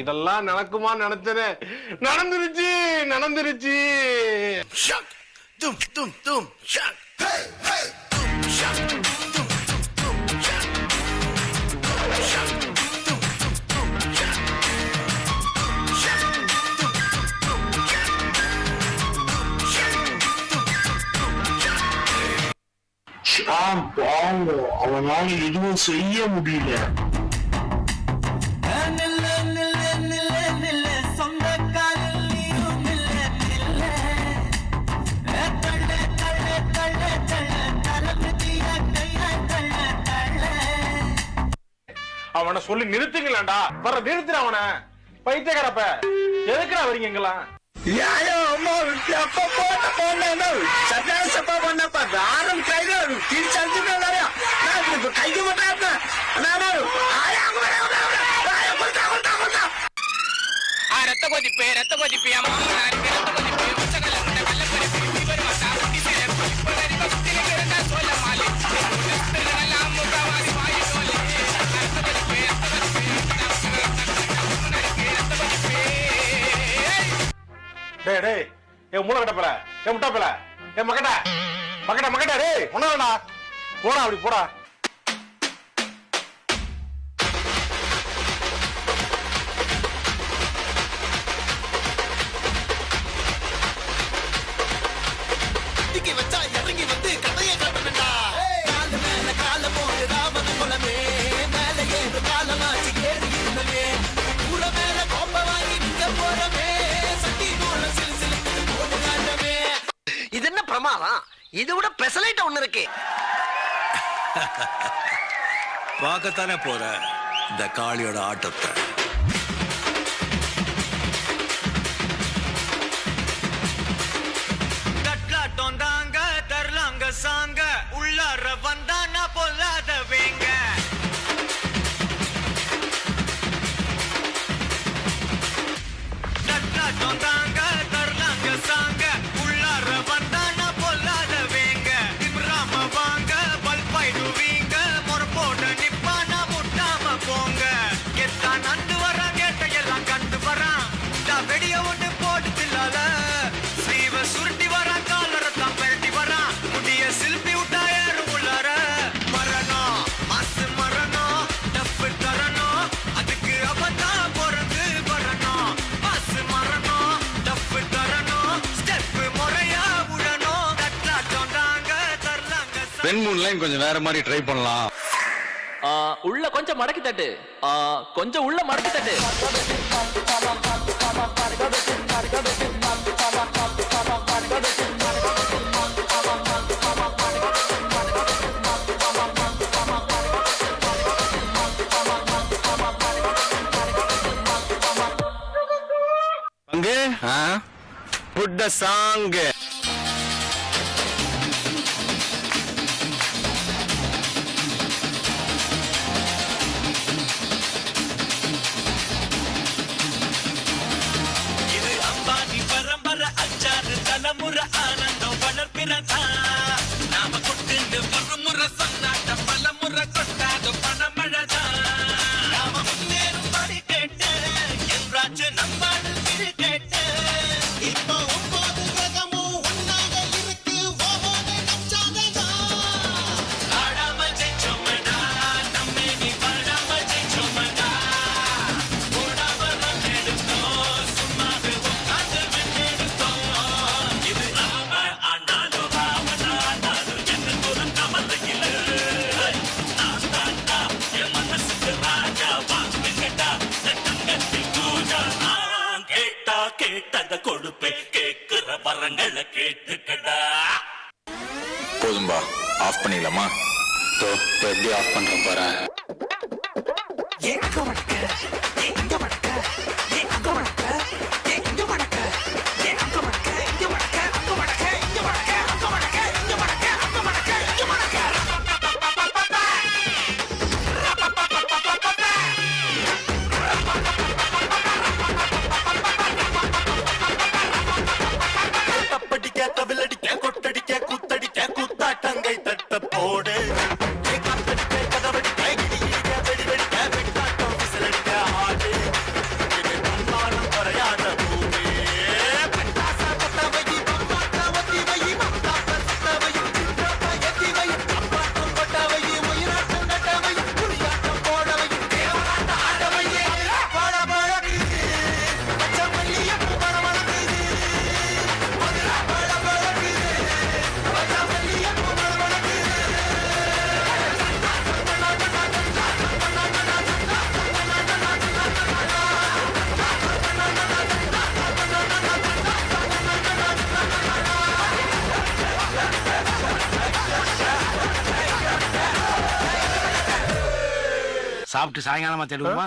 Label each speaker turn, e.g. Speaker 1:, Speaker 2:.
Speaker 1: இதெல்லாம் நடக்குமா நினைச்சனே, நடந்துருச்சு நடந்துருச்சு.
Speaker 2: அவனால எதுவும் செய்ய முடியல.
Speaker 1: அவனை சொல்லி நிறுத்துங்களா? வர நிறுத்துற அவனை. பைத்தியக்காரப்ப எதுக்குடா வரீங்க எங்கெல்லாம்?
Speaker 3: ரத்த கொதிப்பு ரத்த கொதிப்பு
Speaker 1: என் மூளை கட்டப்பல, என் முட்டாப்பல, என் மக்கட்ட மக்கட்ட மக்கட்ட. டேய் ஒண்ணா போடா, அப்படி போடா.
Speaker 4: இறங்கி வந்து கதையை காட்டணும்டா. கால மேல கால போய் ராவண குலமே மேல ஏறு காலமாச்சு ஏறி இருந்தமே ஊர மேல கோப்ப வாங்கி நிக்க போறமே சட்டி போல சிலு சிலுக்கு போட்டு காட்டமே. இது என்ன பிரமாதம்? இது விட பெசலைட் ஒண்ணு இருக்கு.
Speaker 5: பார்க்கத்தானே போற இந்த காளியோட ஆட்டத்தை.
Speaker 4: சாங்க உள்ளார வந்தானா பொல்லாத வேங்க. தாங்க தரலாங்க சாங்க உள்ளார வந்தானா பொல்லாத வேங்க. திம்ராம வாங்க பல்பாயிடுவீங்க முறப்போட நிப்பானா முட்டாம போங்க. எத்தான் நண்டு வரான் கேட்டையெல்லாம் கண்டு வரான். வெடிய ஒண்ணு போட்டு தில்லால ஸ்ரீவ சுருட்டி வரான் காலரத்தான் பெரட்டி வரான். முடிய சில்பி விட்டா ஏறும் உள்ளார மரணம் மாசு மரணம் டப்பு தரணும். அதுக்கு அவதான் பிறந்து வரணும். மாசு மரணம் டப்பு தரணும். ஸ்டெப் முறையா விடணும். தட்டாட்டம் தாங்க தரலாங்க.
Speaker 5: பெண் மூணு லைன் கொஞ்சம் வேற மாதிரி ட்ரை பண்ணலாம்.
Speaker 3: உள்ள கொஞ்சம் மடக்கி தட்டு, கொஞ்சம் உள்ள மடக்கி தட்டு.
Speaker 5: அங்கே put the song.
Speaker 4: இது அம்பானி பரம்பரை அச்சாறு தலைமுறை ஆனந்தம் வளர்ப்பினதா. நாம கொட்டு ஒரு முறை சொன்னாட்ட பல முறை கொட்டாது பணமழதா. நாம முன்னேறும் படி கேட்டு என்றாச்சு நம்மாடு திரு கேட்டு. இப்போ 9 கிரகமும் ஒன்னாக இருக்கு. ஓஹோனே நச்சாததா. ஆடாம ஜெயிச்சோமடா நம்மே நீ பாடாம ஜெயிச்சோமடா. ஓடாம ரன் எடுத்தோம் சும்மாவே உட்காந்து வென்றெடுத்தோம். இது நாம ஆனாலும் ராவணா ஆனாலும் என்ன தூரம் கமலையில் நான் தாண்டா என் மனசுக்கு ராஜா வாங்கிட்டா தங்கத்தில் பூஜா. கேட்டா கேட்டத கொடுப்பே கேட்கிற வரங்களை கேட்டுக்கடா.
Speaker 5: போதும்பா, ஆஃப் பண்ணிடலாமா? எப்படி ஆஃப் பண்றேன் பாரு.
Speaker 4: எங்க வடக்க எங்க வடக்க எங்க வடக்க எங்க வடக்க எங்க வடக்க எங்க வடக்க அங்க வடக்க எங்க வடக்க அங்க வடக்க எங்க வடக்க அங்க வடக்க எங்க வடக்க. தப்படிக்க தவிலடிக்க கொட்டடிக்க குத்தடிக்க கூத்தாட்டங்கை தட்ட போடு. காத்தடிக்க கதவடிக்க கிடி வெடி வெடிக்க வெடிக்காட்டம் விசிலடிக்க ஆடு.
Speaker 6: சாப்பிட்டு சாயங்காலமா தெளிவுமா